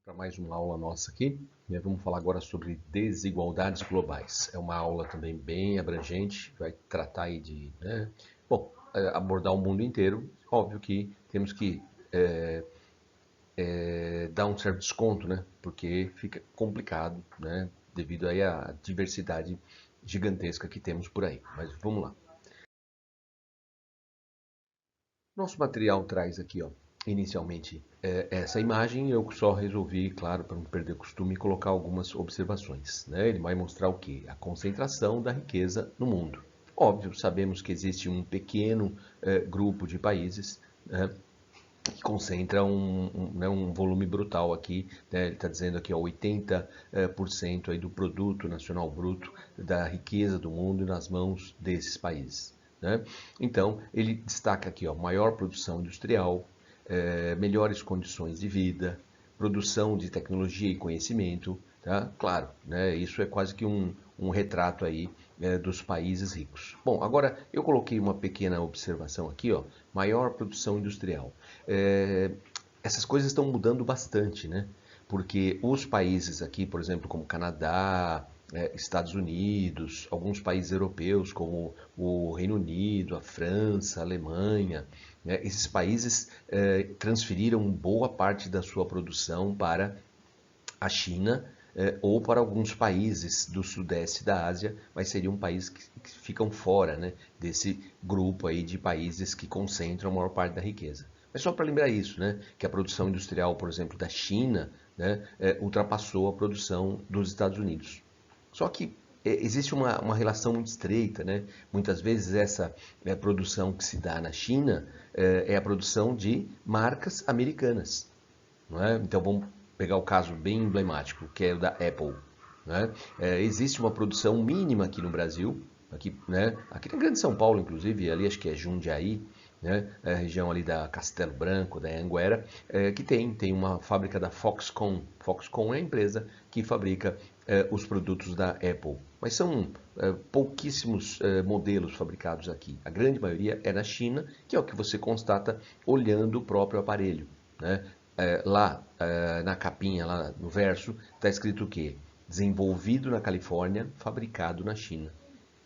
Para mais uma aula nossa aqui, né? Vamos falar agora sobre desigualdades globais. É uma aula também bem abrangente, vai tratar aí de, abordar o mundo inteiro. Óbvio que temos que dar um certo desconto, né? Porque fica complicado, né? Devido aí à diversidade gigantesca que temos por aí. Mas vamos lá. Nosso material traz aqui, ó, inicialmente essa imagem. Eu só resolvi, claro, para não perder o costume, colocar algumas observações, né? Ele vai mostrar o quê? A concentração da riqueza no mundo. Óbvio, sabemos que existe um pequeno grupo de países, né, que concentra um volume brutal aqui, né? Ele está dizendo aqui, ó, 80% aí do produto nacional bruto da riqueza do mundo nas mãos desses países, né? Então, ele destaca aqui, ó, maior produção industrial, melhores condições de vida, produção de tecnologia e conhecimento, tá? Claro, né? Isso é quase que um retrato aí dos países ricos. Bom, agora eu coloquei uma pequena observação aqui, ó, maior produção industrial. É, Essas coisas estão mudando bastante, né? Porque os países aqui, por exemplo, como Canadá, Estados Unidos, alguns países europeus, como o Reino Unido, a França, a Alemanha, né? Esses países transferiram boa parte da sua produção para a China ou para alguns países do sudeste da Ásia, mas seriam países que ficam fora, né, desse grupo aí de países que concentram a maior parte da riqueza. Mas só para lembrar isso, né, que a produção industrial, por exemplo, da China, né, ultrapassou a produção dos Estados Unidos. Só que existe uma relação muito estreita, né? Muitas vezes essa produção que se dá na China é a produção de marcas americanas, não é? Então vamos pegar o caso bem emblemático, que é o da Apple, né? Existe uma produção mínima aqui no Brasil, aqui, né? Aqui na Grande São Paulo, inclusive, ali acho que é Jundiaí, né? A região ali da Castelo Branco, da Anguera, que tem uma fábrica da Foxconn. Foxconn é a empresa que fabrica os produtos da Apple. Mas são pouquíssimos modelos fabricados aqui. A grande maioria é na China, que é o que você constata olhando o próprio aparelho, né? Lá na capinha, lá no verso, está escrito o quê? Desenvolvido na Califórnia, fabricado na China,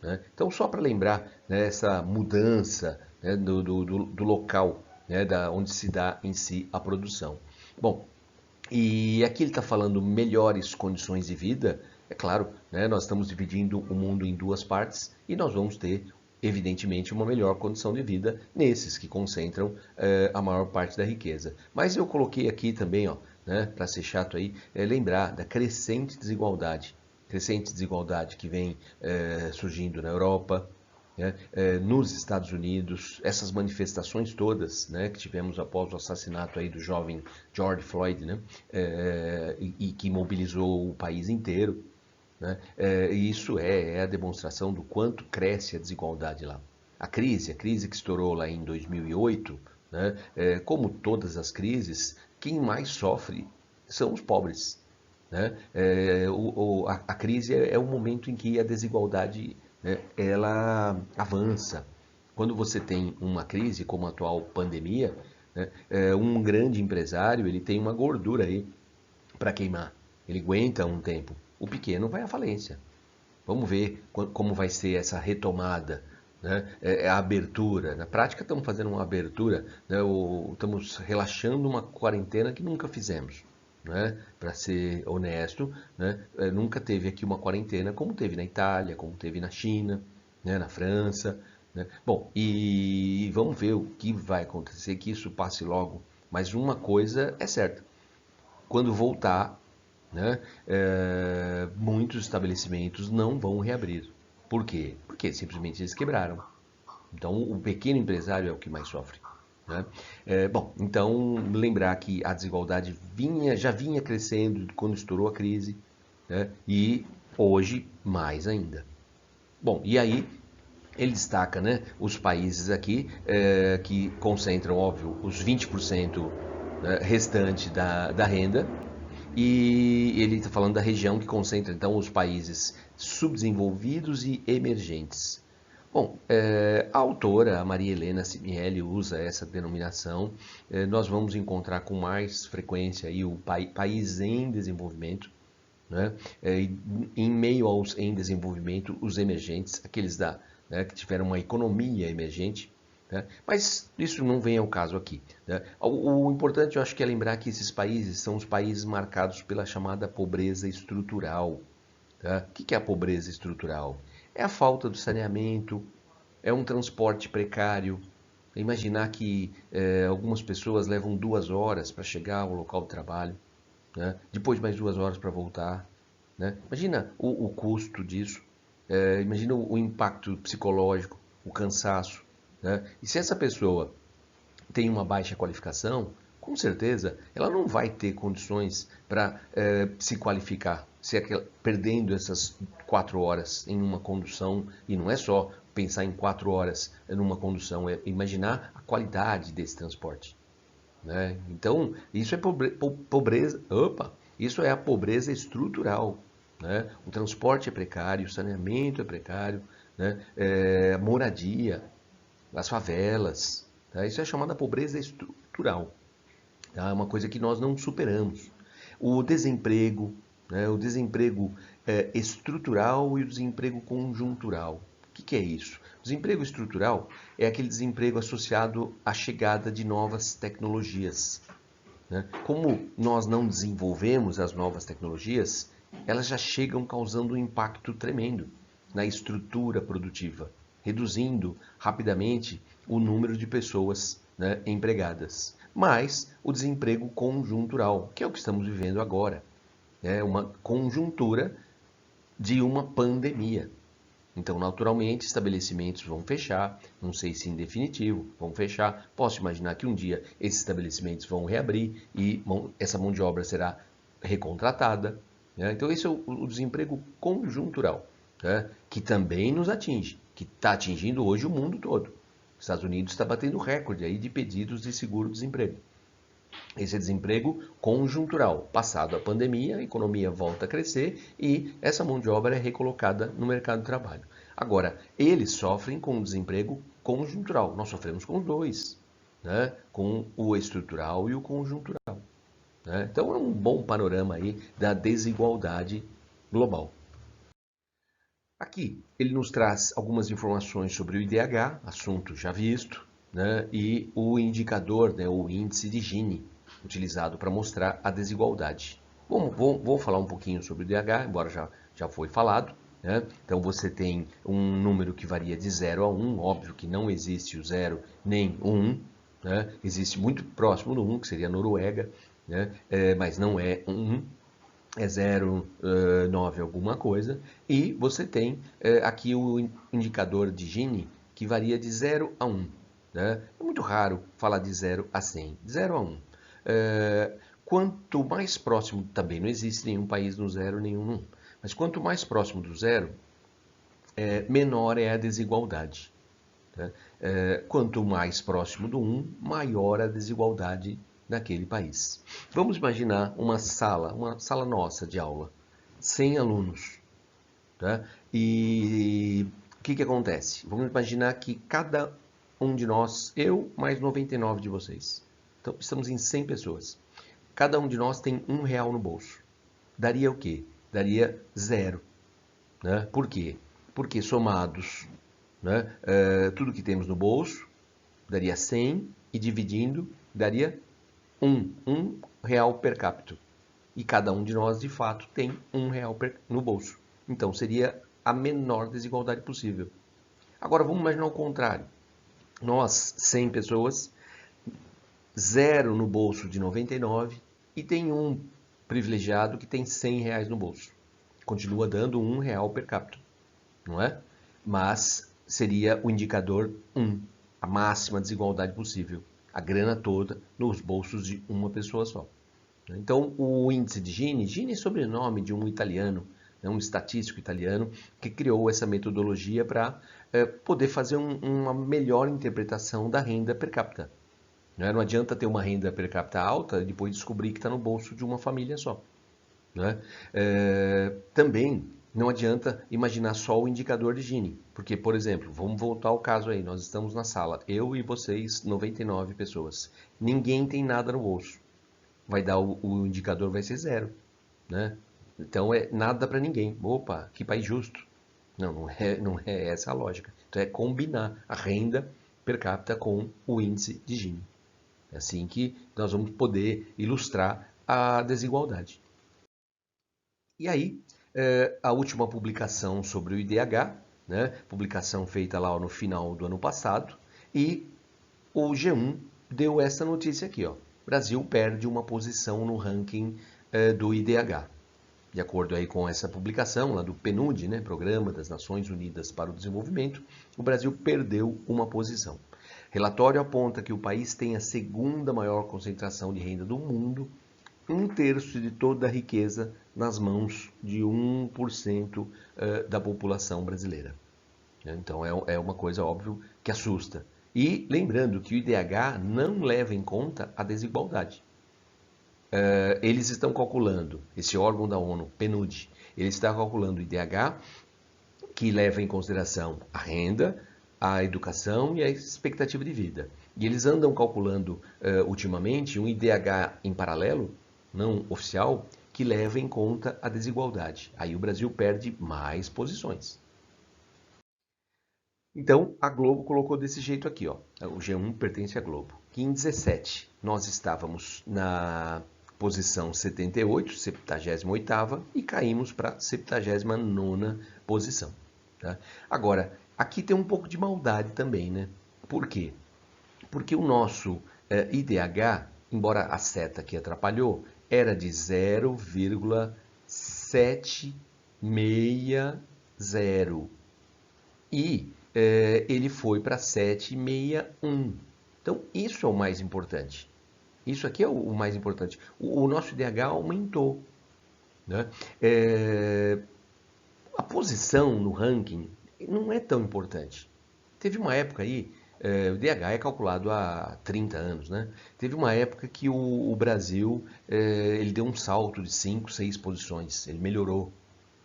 né? Então, só para lembrar, né, essa mudança, né, do local, né, onde se dá em si a produção. Bom, e aqui ele está falando melhores condições de vida. É claro, né, nós estamos dividindo o mundo em duas partes e nós vamos ter, evidentemente, uma melhor condição de vida nesses que concentram a maior parte da riqueza. Mas eu coloquei aqui também, ó, né, para ser chato aí, lembrar da crescente desigualdade que vem surgindo na Europa, né, nos Estados Unidos, essas manifestações todas, né, que tivemos após o assassinato aí do jovem George Floyd, né, e que mobilizou o país inteiro, né, e isso é a demonstração do quanto cresce a desigualdade lá. A crise que estourou lá em 2008, né, como todas as crises, quem mais sofre são os pobres, né? A crise é o momento em que a desigualdade, né, ela avança. Quando você tem uma crise como a atual pandemia, né, um grande empresário ele tem uma gordura aí para queimar. Ele aguenta um tempo. O pequeno vai à falência. Vamos ver como vai ser essa retomada, né? A abertura. Na prática, estamos fazendo uma abertura, né? Estamos relaxando uma quarentena que nunca fizemos, né? Para ser honesto, né? Nunca teve aqui uma quarentena como teve na Itália, como teve na China, né? Na França, né? Bom, e vamos ver o que vai acontecer, que isso passe logo. Mas uma coisa é certa: quando voltar, né, muitos estabelecimentos não vão reabrir. Por quê? Porque simplesmente eles quebraram. Então, o pequeno empresário é o que mais sofre, né? Bom, então lembrar que a desigualdade já vinha crescendo quando estourou a crise, né? E hoje mais ainda. Bom, e aí ele destaca, né, os países aqui que concentram, óbvio, os 20%, né, restante da renda, e ele está falando da região que concentra, então, os países subdesenvolvidos e emergentes. Bom, a autora, a Maria Helena Simielli, usa essa denominação. Nós vamos encontrar com mais frequência aí o país em desenvolvimento, né? Em meio aos em desenvolvimento, os emergentes, aqueles né, que tiveram uma economia emergente, né? Mas isso não vem ao caso aqui, né? O importante, eu acho que é lembrar que esses países são os países marcados pela chamada pobreza estrutural. Tá? O que é a pobreza estrutural? É a falta do saneamento, é um transporte precário. Imaginar que algumas pessoas levam 2 horas para chegar ao local de trabalho, né? Depois mais 2 horas para voltar, né? Imagina o custo disso, imagina o impacto psicológico, o cansaço, né? E se essa pessoa tem uma baixa qualificação, com certeza ela não vai ter condições para se qualificar, perdendo essas 4 horas em uma condução, e não é só pensar em 4 horas numa condução, é imaginar a qualidade desse transporte, né? Então, isso é pobreza, isso é a pobreza estrutural, né? O transporte é precário, o saneamento é precário, né? Moradia, as favelas, tá? Isso é chamada pobreza estrutural, tá? É uma coisa que nós não superamos. O desemprego, né? O desemprego estrutural e o desemprego conjuntural. O que é isso? O desemprego estrutural é aquele desemprego associado à chegada de novas tecnologias, né? Como nós não desenvolvemos as novas tecnologias, elas já chegam causando um impacto tremendo na estrutura produtiva, reduzindo rapidamente o número de pessoas, né, empregadas. Mas o desemprego conjuntural, que é o que estamos vivendo agora, é uma conjuntura de uma pandemia. Então, naturalmente, estabelecimentos vão fechar, não sei se em definitivo, vão fechar. Posso imaginar que um dia esses estabelecimentos vão reabrir e essa mão de obra será recontratada, né? Então, esse é o desemprego conjuntural, né? Que também nos atinge, que está atingindo hoje o mundo todo. Os Estados Unidos está batendo recorde aí de pedidos de seguro-desemprego. Esse é desemprego conjuntural. Passado a pandemia, a economia volta a crescer e essa mão de obra é recolocada no mercado de trabalho. Agora, eles sofrem com o desemprego conjuntural. Nós sofremos com os dois, né? Com o estrutural e o conjuntural, né? Então é um bom panorama aí da desigualdade global. Aqui ele nos traz algumas informações sobre o IDH, assunto já visto, né? E o indicador, né, o índice de Gini, utilizado para mostrar a desigualdade. Vou falar um pouquinho sobre o IDH, embora já foi falado, né? Então você tem um número que varia de 0 a 1, óbvio que não existe o 0 nem o 1, né? Existe muito próximo do 1, que seria a Noruega, né? Mas não é um 1, é 0,9 alguma coisa, e você tem aqui o indicador de Gini, que varia de 0 a 1. Né? É muito raro falar de 0 a 100, de 0 a 1. Quanto mais próximo, também não existe nenhum país no 0, nenhum no 1, mas quanto mais próximo do 0, menor é a desigualdade. Né? Quanto mais próximo do 1, maior a desigualdade naquele país. Vamos imaginar uma sala nossa de aula, 100 alunos. Tá? E o que acontece? Vamos imaginar que cada um de nós, eu mais 99 de vocês, então estamos em 100 pessoas. Cada um de nós tem R$ 1 no bolso. Daria o quê? Daria 0. Né? Por quê? Porque somados, né, tudo que temos no bolso, daria 100 e dividindo, daria um real per capita. E cada um de nós, de fato, tem R$ 1 no bolso. Então, seria a menor desigualdade possível. Agora, vamos imaginar o contrário. Nós, 100 pessoas, 0 no bolso de 99 e tem um privilegiado que tem R$ 100 no bolso. Continua dando R$ 1 per capita, não é? Mas seria o indicador 1, a máxima desigualdade possível. A grana toda nos bolsos de uma pessoa só. Então, o índice de Gini é sobrenome de um italiano, um estatístico italiano, que criou essa metodologia para poder fazer uma melhor interpretação da renda per capita. Não adianta ter uma renda per capita alta e depois descobrir que está no bolso de uma família só. Também Não adianta imaginar só o indicador de Gini, porque, por exemplo, vamos voltar ao caso aí, nós estamos na sala, eu e vocês, 99 pessoas. Ninguém tem nada no bolso. O indicador vai ser zero, né? Então é nada para ninguém. Opa, que país justo. Não, não é essa a lógica. Então é combinar a renda per capita com o índice de Gini. É assim que nós vamos poder ilustrar a desigualdade. E aí, a última publicação sobre o IDH, né, publicação feita lá no final do ano passado, e o G1 deu essa notícia aqui, ó. Brasil perde uma posição no ranking do IDH. De acordo aí com essa publicação lá do PNUD, né, Programa das Nações Unidas para o Desenvolvimento, o Brasil perdeu uma posição. Relatório aponta que o país tem a segunda maior concentração de renda do mundo, 1/3 de toda a riqueza nas mãos de 1% da população brasileira. Então é uma coisa, óbvio, que assusta. E lembrando que o IDH não leva em conta a desigualdade. Eles estão calculando, esse órgão da ONU, PNUD, ele está calculando o IDH que leva em consideração a renda, a educação e a expectativa de vida. E eles andam calculando ultimamente um IDH em paralelo, não oficial, que leva em conta a desigualdade. Aí o Brasil perde mais posições. Então, a Globo colocou desse jeito aqui, ó. O G1 pertence à Globo. Que em 17 nós estávamos na posição 78, 78ª, e caímos para 79ª posição. Tá? Agora, aqui tem um pouco de maldade também, né? Por quê? Porque o nosso IDH, embora a seta que atrapalhou, era de 0,760 e ele foi para 761. Então, isso é o mais importante. Isso aqui é o mais importante. O nosso IDH aumentou. Né? A posição no ranking não é tão importante. Teve uma época aí, o DH é calculado há 30 anos, né? Teve uma época que o Brasil ele deu um salto de 5, 6 posições, ele melhorou.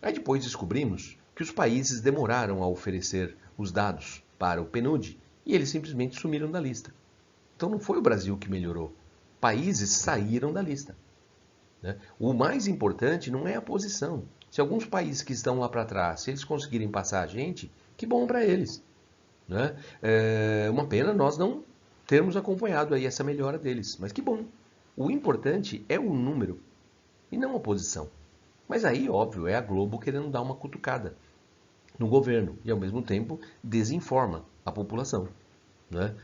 Aí depois descobrimos que os países demoraram a oferecer os dados para o PNUD e eles simplesmente sumiram da lista. Então não foi o Brasil que melhorou, países saíram da lista. Né? O mais importante não é a posição. Se alguns países que estão lá para trás, se eles conseguirem passar a gente, que bom para eles. Né? É uma pena nós não termos acompanhado aí essa melhora deles, mas que bom. O importante é o número e não a posição. Mas aí, óbvio, é a Globo querendo dar uma cutucada no governo e, ao mesmo tempo, desinforma a população. Né?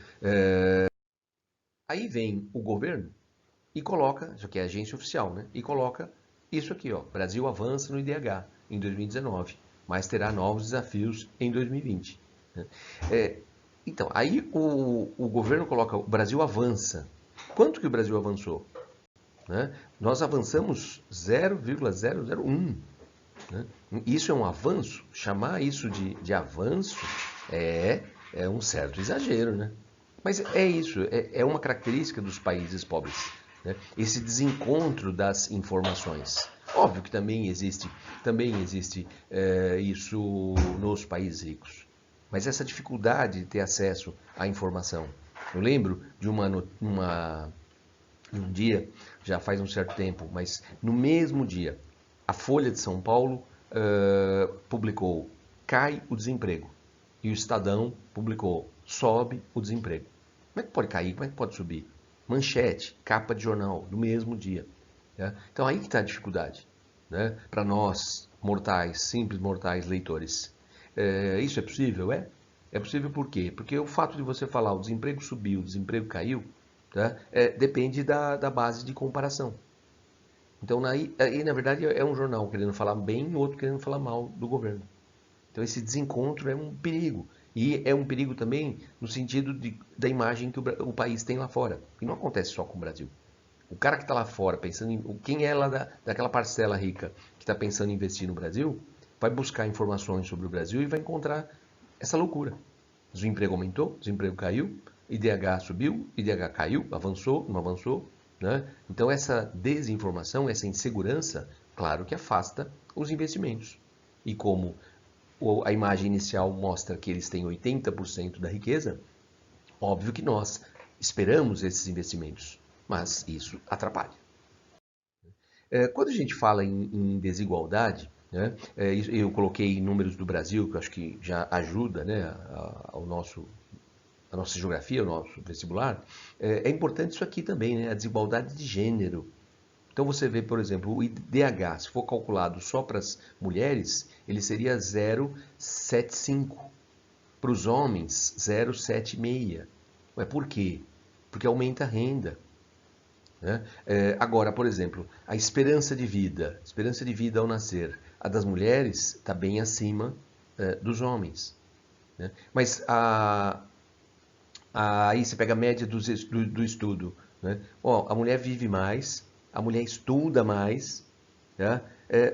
Aí vem o governo e coloca, isso aqui é agência oficial, né? E coloca isso aqui, ó, Brasil avança no IDH em 2019, mas terá novos desafios em 2020. Né? Então, aí o governo coloca, o Brasil avança. Quanto que o Brasil avançou? Né? Nós avançamos 0,001. Né? Isso é um avanço? Chamar isso de avanço é um certo exagero, né? Mas é isso, é uma característica dos países pobres. Né? Esse desencontro das informações. Óbvio que também existe isso nos países ricos. Mas essa dificuldade de ter acesso à informação. Eu lembro de um dia, já faz um certo tempo, mas no mesmo dia, a Folha de São Paulo publicou cai o desemprego. E o Estadão publicou sobe o desemprego. Como é que pode cair? Como é que pode subir? Manchete, capa de jornal, no mesmo dia. Né? Então aí que está a dificuldade. Né? Para nós, mortais, simples mortais, leitores. Isso é possível? É possível por quê? Porque o fato de você falar o desemprego subiu, o desemprego caiu, tá? Depende da base de comparação. Então aí, na verdade, é um jornal querendo falar bem e outro querendo falar mal do governo. Então esse desencontro é um perigo. E é um perigo também no sentido da imagem que o país tem lá fora. E não acontece só com o Brasil. O cara que está lá fora, pensando em quem é lá daquela parcela rica que está pensando em investir no Brasil, vai buscar informações sobre o Brasil e vai encontrar essa loucura. O desemprego aumentou, o desemprego caiu, IDH subiu, IDH caiu, avançou, não avançou. Né? Então essa desinformação, essa insegurança, claro que afasta os investimentos. e como a imagem inicial mostra que eles têm 80% da riqueza, óbvio que nós esperamos esses investimentos, mas isso atrapalha. Quando a gente fala em desigualdade, né, eu coloquei números do Brasil, que eu acho que já ajuda, né, ao a nossa geografia, o nosso vestibular, é importante isso aqui também, né, a desigualdade de gênero. Então você vê, por exemplo, o IDH, se for calculado só para as mulheres, ele seria 0,75. Para os homens, 0,76. Mas por quê? Porque aumenta a renda. Né? Agora, por exemplo, a esperança de vida ao nascer, a das mulheres está bem acima dos homens. Né? Mas aí você pega a média do estudo. Né? Ó, a mulher vive mais, a mulher estuda mais, né?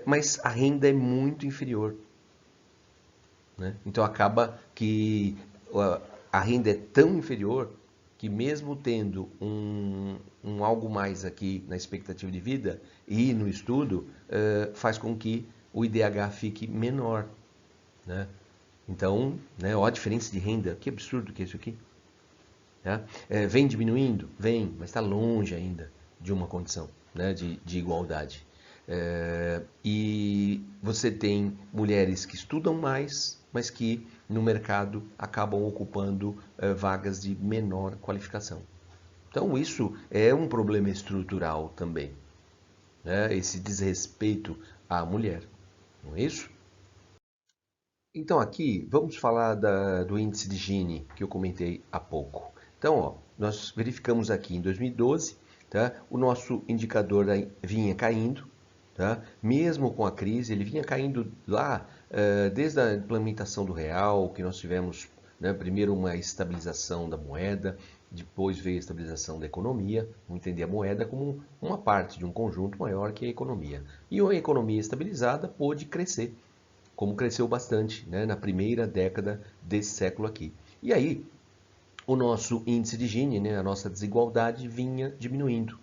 Mas a renda é muito inferior. Né? Então acaba que a renda é tão inferior que mesmo tendo um algo mais aqui na expectativa de vida e no estudo, faz com que o IDH fique menor. Né? Então, né, ó a diferença de renda, que absurdo que é isso aqui. Né? Vem diminuindo? Vem, mas está longe ainda de uma condição, né, de igualdade. E você tem mulheres que estudam mais, mas que no mercado acabam ocupando vagas de menor qualificação. Então isso é um problema estrutural também, né? Esse desrespeito à mulher, não é isso? Então aqui vamos falar do índice de Gini que eu comentei há pouco. Então, ó, nós verificamos aqui em 2012, tá? O nosso indicador vinha caindo, tá? Mesmo com a crise, ele vinha caindo lá desde a implementação do real, que nós tivemos, né, primeiro uma estabilização da moeda, depois veio a estabilização da economia, vamos entender a moeda como uma parte de um conjunto maior que a economia. E a economia estabilizada pôde crescer, como cresceu bastante, né, na primeira década desse século aqui. E aí, o nosso índice de Gini, né, a nossa desigualdade vinha diminuindo.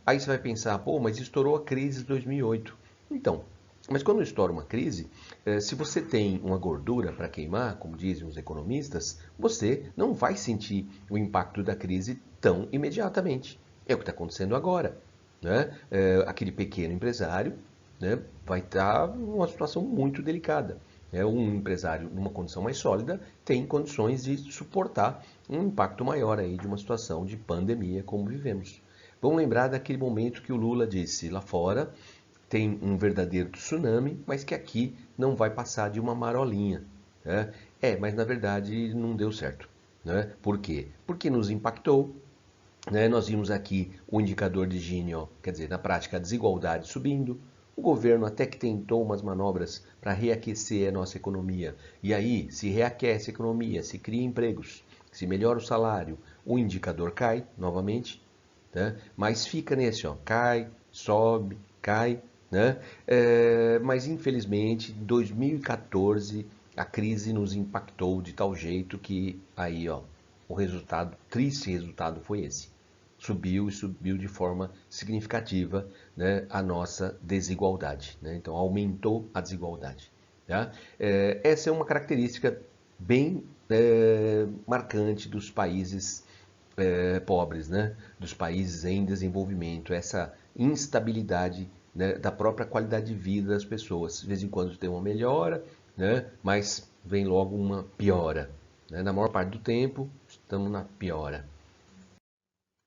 Aí você vai pensar, pô, mas estourou a crise de 2008. Então, mas quando estoura uma crise, se você tem uma gordura para queimar, como dizem os economistas, você não vai sentir o impacto da crise tão imediatamente. É o que está acontecendo agora. Né? Aquele pequeno empresário, né, vai estar numa situação muito delicada. Um empresário numa condição mais sólida tem condições de suportar um impacto maior aí de uma situação de pandemia como vivemos. Vamos lembrar daquele momento que o Lula disse: lá fora tem um verdadeiro tsunami, mas que aqui não vai passar de uma marolinha. Né? Mas na verdade não deu certo. Né? Por quê? Porque nos impactou. Né? Nós vimos aqui o indicador de Gini, ó, quer dizer, na prática a desigualdade subindo. O governo até que tentou umas manobras para reaquecer a nossa economia. E aí, se reaquece a economia, se cria empregos, se melhora o salário, o indicador cai novamente. Né? Mas fica nesse, ó, cai, sobe, cai. Né? Mas infelizmente, em 2014, a crise nos impactou de tal jeito que aí, ó, o resultado, triste resultado foi esse. Subiu e subiu de forma significativa, né, a nossa desigualdade. Né? Então, aumentou a desigualdade. Tá? Essa é uma característica bem marcante dos países pobres, né? Dos países em desenvolvimento, essa instabilidade, né, da própria qualidade de vida das pessoas. De vez em quando tem uma melhora, né, mas vem logo uma piora. Né? Na maior parte do tempo, estamos na piora.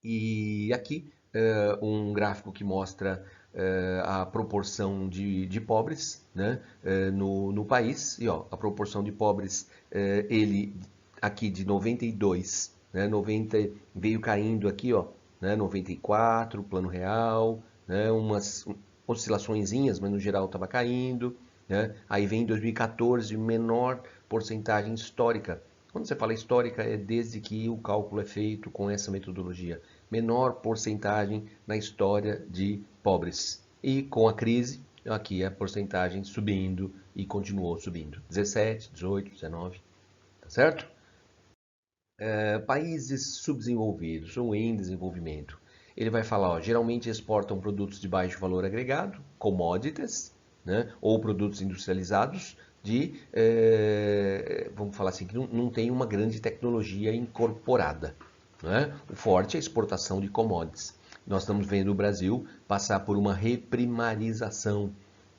E aqui um gráfico que mostra a proporção de pobres, né, no país. E ó, a proporção de pobres, ele aqui de 92, né, 90 veio caindo aqui, ó, né, 94, plano real, né, umas oscilaçõezinhas, mas no geral estava caindo. Né? Aí vem 2014, menor porcentagem histórica. Quando você fala histórica, é desde que o cálculo é feito com essa metodologia. Menor porcentagem na história de pobres. E com a crise, aqui a porcentagem subindo e continuou subindo. 17, 18, 19, tá certo? Países subdesenvolvidos ou em desenvolvimento. Ele vai falar, ó, geralmente exportam produtos de baixo valor agregado, commodities, né, ou produtos industrializados vamos falar assim, que não tem uma grande tecnologia incorporada, né? O forte é a exportação de commodities. Nós estamos vendo o Brasil passar por uma reprimarização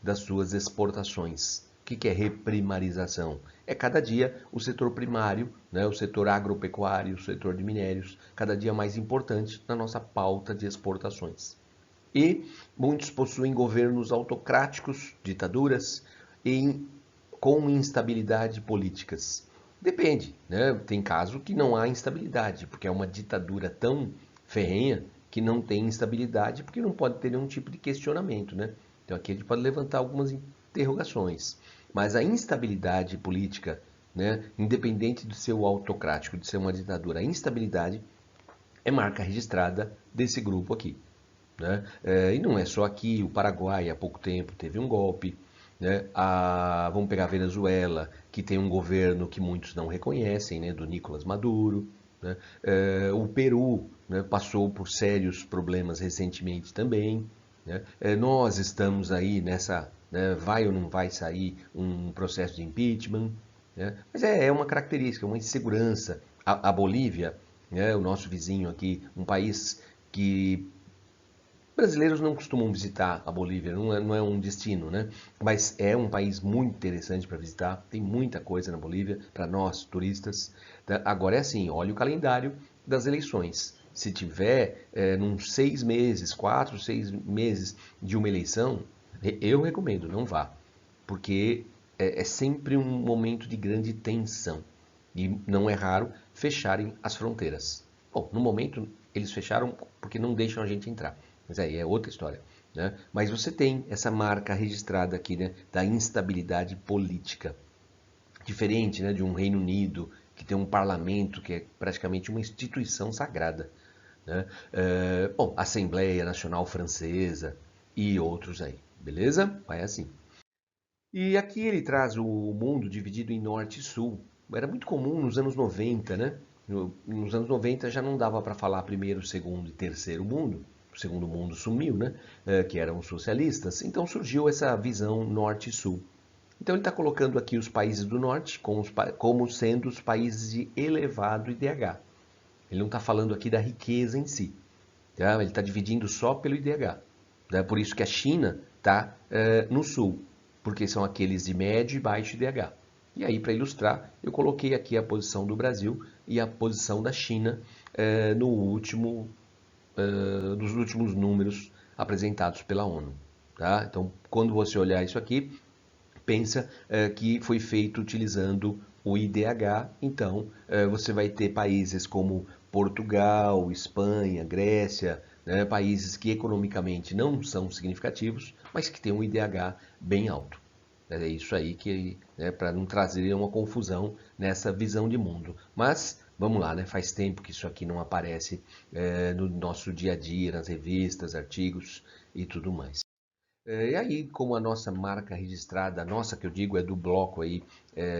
das suas exportações. O que é reprimarização? É cada dia o setor primário, né, o setor agropecuário, o setor de minérios, cada dia mais importante na nossa pauta de exportações. E muitos possuem governos autocráticos, ditaduras, com instabilidade políticas. Depende, né? Tem caso que não há instabilidade, porque é uma ditadura tão ferrenha que não tem instabilidade, porque não pode ter nenhum tipo de questionamento, né? Então aqui a gente pode levantar algumas interrogações. Mas a instabilidade política, né, independente do seu autocrático, de ser uma ditadura, a instabilidade é marca registrada desse grupo aqui, né? E não é só aqui, o Paraguai há pouco tempo teve um golpe, né? Vamos pegar a Venezuela, que tem um governo que muitos não reconhecem, né? Do Nicolás Maduro, né? O Peru, né, passou por sérios problemas recentemente também, né? Nós estamos aí nessa, né, vai ou não vai sair um processo de impeachment, né? Mas é uma característica, uma insegurança. A Bolívia, né, o nosso vizinho aqui, um país que brasileiros não costumam visitar a Bolívia, não é um destino, né? Mas é um país muito interessante para visitar, tem muita coisa na Bolívia para nós, turistas. Agora é assim, olha o calendário das eleições. Se tiver uns 6 meses, 4, 6 meses de uma eleição, eu recomendo, não vá. Porque é sempre um momento de grande tensão. E não é raro fecharem as fronteiras. Bom, no momento eles fecharam porque não deixam a gente entrar. Mas aí é outra história, né? Mas você tem essa marca registrada aqui, né, da instabilidade política. Diferente, né, de um Reino Unido que tem um parlamento que é praticamente uma instituição sagrada, né? Bom, Assembleia Nacional Francesa e outros aí, beleza? Vai assim. E aqui ele traz o mundo dividido em norte e sul. Era muito comum nos anos 90, né? Nos anos 90 já não dava para falar primeiro, segundo e terceiro mundo. O segundo mundo sumiu, né? Que eram os socialistas. Então surgiu essa visão norte e sul. Então ele está colocando aqui os países do norte como sendo os países de elevado IDH. Ele não está falando aqui da riqueza em si. Tá? Ele está dividindo só pelo IDH. Né? Por isso que a China está no sul, porque são aqueles de médio e baixo IDH. E aí, para ilustrar, eu coloquei aqui a posição do Brasil e a posição da China no dos últimos números apresentados pela ONU. Tá? Então, quando você olhar isso aqui, pensa que foi feito utilizando o IDH, então você vai ter países como Portugal, Espanha, Grécia, né, países que economicamente não são significativos, mas que têm um IDH bem alto. É isso aí que, né, para não trazer uma confusão nessa visão de mundo. Mas vamos lá, né? Faz tempo que isso aqui não aparece no nosso dia a dia, nas revistas, artigos e tudo mais. E aí, como a nossa marca registrada, a nossa que eu digo é do bloco aí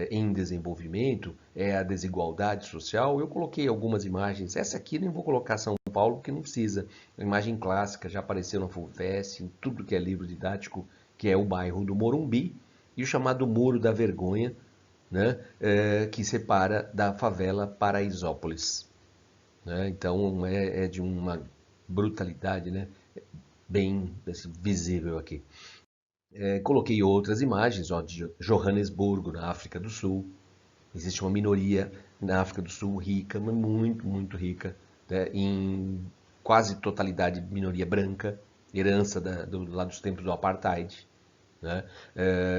em desenvolvimento, é a desigualdade social, eu coloquei algumas imagens. Essa aqui nem vou colocar São Paulo, porque não precisa. Uma imagem clássica, já apareceu na FUVEST, em tudo que é livro didático, que é o bairro do Morumbi, e o chamado Muro da Vergonha, né, que separa da favela Paraisópolis. Né? Então é de uma brutalidade, né, bem assim, visível aqui. Coloquei outras imagens, ó, de Joanesburgo, na África do Sul. Existe uma minoria na África do Sul rica, mas muito, muito rica, né, em quase totalidade minoria branca, herança lá dos tempos do Apartheid. Né?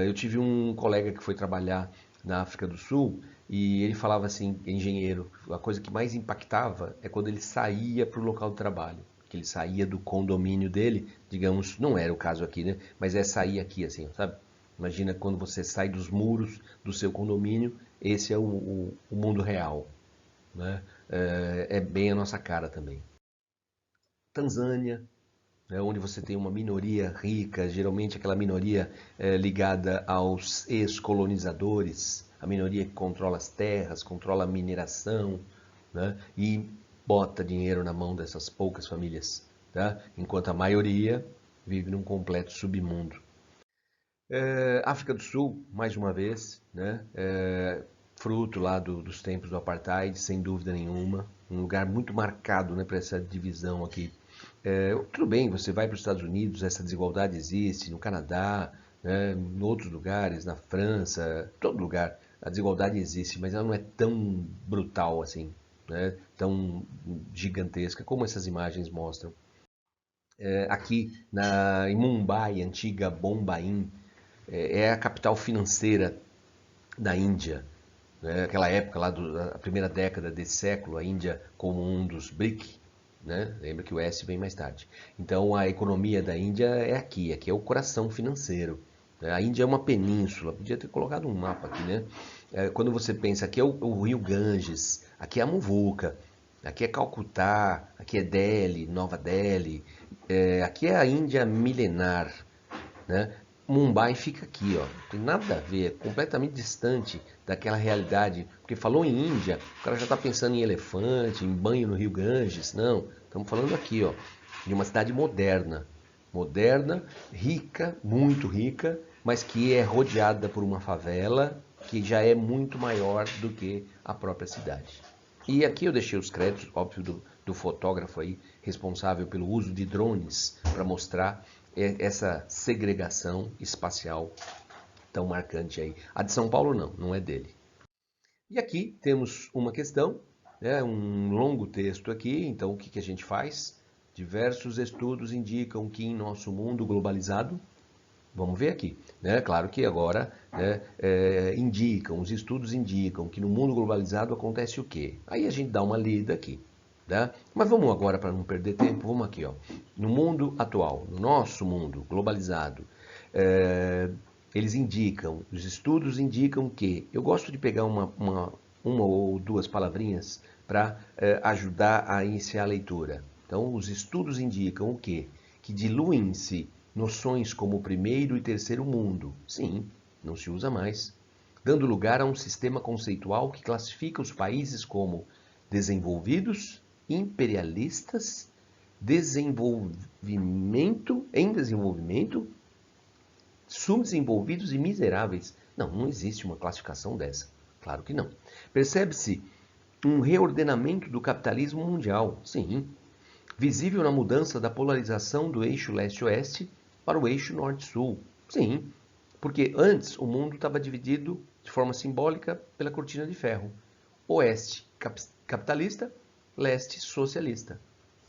Eu tive um colega que foi trabalhar na África do Sul e ele falava assim, engenheiro, a coisa que mais impactava é quando ele saía para o local de trabalho, que ele saía do condomínio dele, digamos, não era o caso aqui, né? Mas é sair aqui assim, sabe? Imagina quando você sai dos muros do seu condomínio, esse é o mundo real, né? É bem a nossa cara também. Tanzânia, né, onde você tem uma minoria rica, geralmente aquela minoria ligada aos ex-colonizadores, a minoria que controla as terras, controla a mineração, né, e bota dinheiro na mão dessas poucas famílias, tá? Enquanto a maioria vive num completo submundo. África do Sul, mais uma vez, né? Fruto lá dos tempos do apartheid, sem dúvida nenhuma. Um lugar muito marcado, né, para essa divisão aqui. Tudo bem, você vai para os Estados Unidos, essa desigualdade existe, no Canadá, né, em outros lugares, na França, todo lugar a desigualdade existe, mas ela não é tão brutal assim, né, tão gigantesca como essas imagens mostram. Aqui em Mumbai, antiga Bombaim, é a capital financeira da Índia. Né? Aquela época lá, da primeira década desse século, a Índia como um dos BRIC, né? Lembra que o S vem mais tarde. Então a economia da Índia é aqui é o coração financeiro. Né? A Índia é uma península, podia ter colocado um mapa aqui, né? Quando você pensa, aqui é o rio Ganges, aqui é a Muvuca, aqui é Calcutá, aqui é Delhi, Nova Delhi, aqui é a Índia milenar, né? Mumbai fica aqui, ó. Não tem nada a ver, é completamente distante daquela realidade. Porque falou em Índia, o cara já está pensando em elefante, em banho no Rio Ganges. Não, estamos falando aqui, ó, de uma cidade moderna. Moderna, rica, muito rica, mas que é rodeada por uma favela que já é muito maior do que a própria cidade. E aqui eu deixei os créditos, óbvio, do fotógrafo aí, responsável pelo uso de drones para mostrar essa segregação espacial tão marcante aí. A de São Paulo não é dele. E aqui temos uma questão, né, um longo texto aqui, então o que a gente faz? Diversos estudos indicam que em nosso mundo globalizado, vamos ver aqui, né? Claro que agora, né, os estudos indicam que no mundo globalizado acontece o quê? Aí a gente dá uma lida aqui, tá? Mas vamos agora, para não perder tempo, vamos aqui, ó. No mundo atual, no nosso mundo globalizado, eles indicam, os estudos indicam que, eu gosto de pegar uma ou duas palavrinhas para ajudar a iniciar a leitura. Então, os estudos indicam o quê? Que diluem-se noções como primeiro e terceiro mundo. Sim, não se usa mais. Dando lugar a um sistema conceitual que classifica os países como desenvolvidos, imperialistas, em desenvolvimento, subdesenvolvidos e miseráveis. Não, não existe uma classificação dessa. Claro que não. Percebe-se um reordenamento do capitalismo mundial. Sim, visível na mudança da polarização do eixo leste-oeste para o eixo norte-sul. Sim, porque antes o mundo estava dividido de forma simbólica pela cortina de ferro. Oeste capitalista, leste socialista.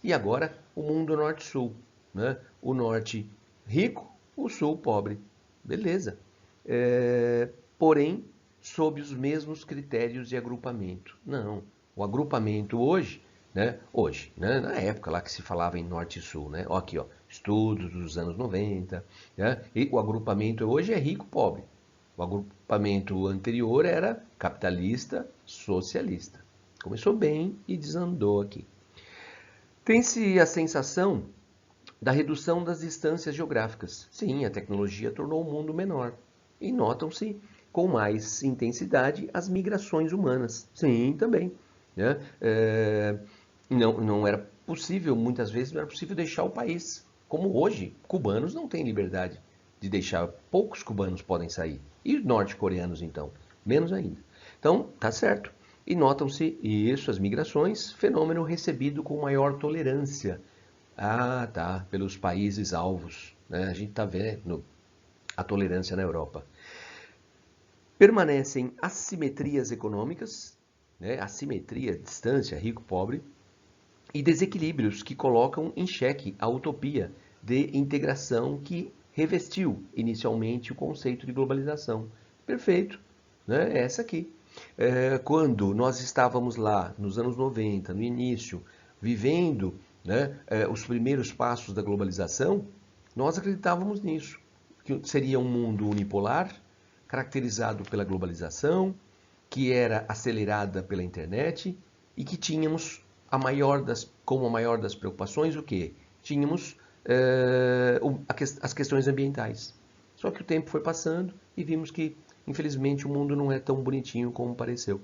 E agora o mundo norte-sul. Né? O norte rico, o sul pobre. Beleza. Porém, sob os mesmos critérios de agrupamento. Não. O agrupamento hoje, né? Hoje, né? Na época lá que se falava em norte e sul, né? Ó, aqui, ó, estudos dos anos 90, né? E o agrupamento hoje é rico-pobre. O agrupamento anterior era capitalista, socialista. Começou bem e desandou aqui. Tem-se a sensação da redução das distâncias geográficas. Sim, a tecnologia tornou o mundo menor. E notam-se com mais intensidade as migrações humanas. Sim, também. Né? Não era possível, muitas vezes não era possível deixar o país. Como hoje, cubanos não têm liberdade de deixar, poucos cubanos podem sair. E norte-coreanos, então? Menos ainda. Então, tá certo. E notam-se isso, as migrações, fenômeno recebido com maior tolerância. Ah, tá, pelos países alvos. Né? A gente está vendo a tolerância na Europa. Permanecem assimetrias econômicas, né? Assimetria, distância, rico-pobre, e desequilíbrios que colocam em xeque a utopia de integração que revestiu inicialmente o conceito de globalização. Perfeito, né? É essa aqui. Quando nós estávamos lá nos anos 90, no início, vivendo, né, os primeiros passos da globalização, nós acreditávamos nisso, que seria um mundo unipolar, caracterizado pela globalização, que era acelerada pela internet e que tínhamos como a maior das preocupações o quê? Tínhamos as questões ambientais. Só que o tempo foi passando e vimos que, infelizmente, o mundo não é tão bonitinho como pareceu.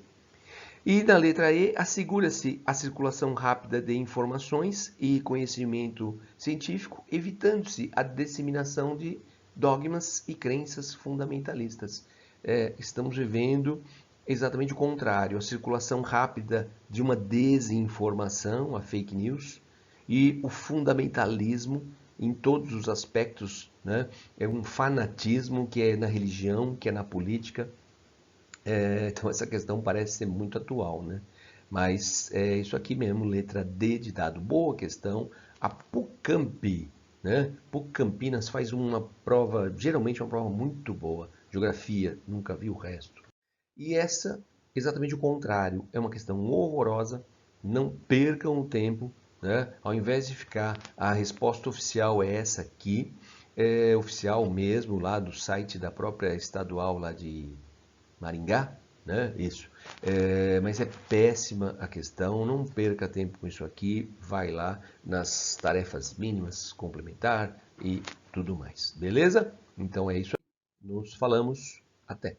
E na letra E, assegura-se a circulação rápida de informações e conhecimento científico, evitando-se a disseminação de dogmas e crenças fundamentalistas. Estamos vivendo exatamente o contrário, a circulação rápida de uma desinformação, a fake news, e o fundamentalismo em todos os aspectos, né? É um fanatismo que é na religião, que é na política. Então essa questão parece ser muito atual, né? Mas é isso aqui mesmo, letra D de dado. Boa questão. A PUCamp, né? PUC Campinas faz uma prova, geralmente uma prova muito boa. Geografia, nunca vi o resto. E essa, exatamente o contrário, é uma questão horrorosa. Não percam o tempo, né? Ao invés de ficar, a resposta oficial é essa aqui, é oficial mesmo, lá do site da própria estadual lá de Maringá, né? Isso. Mas é péssima a questão, não perca tempo com isso aqui, vai lá nas tarefas mínimas, complementar e tudo mais, beleza? Então é isso aí. Nos falamos, até.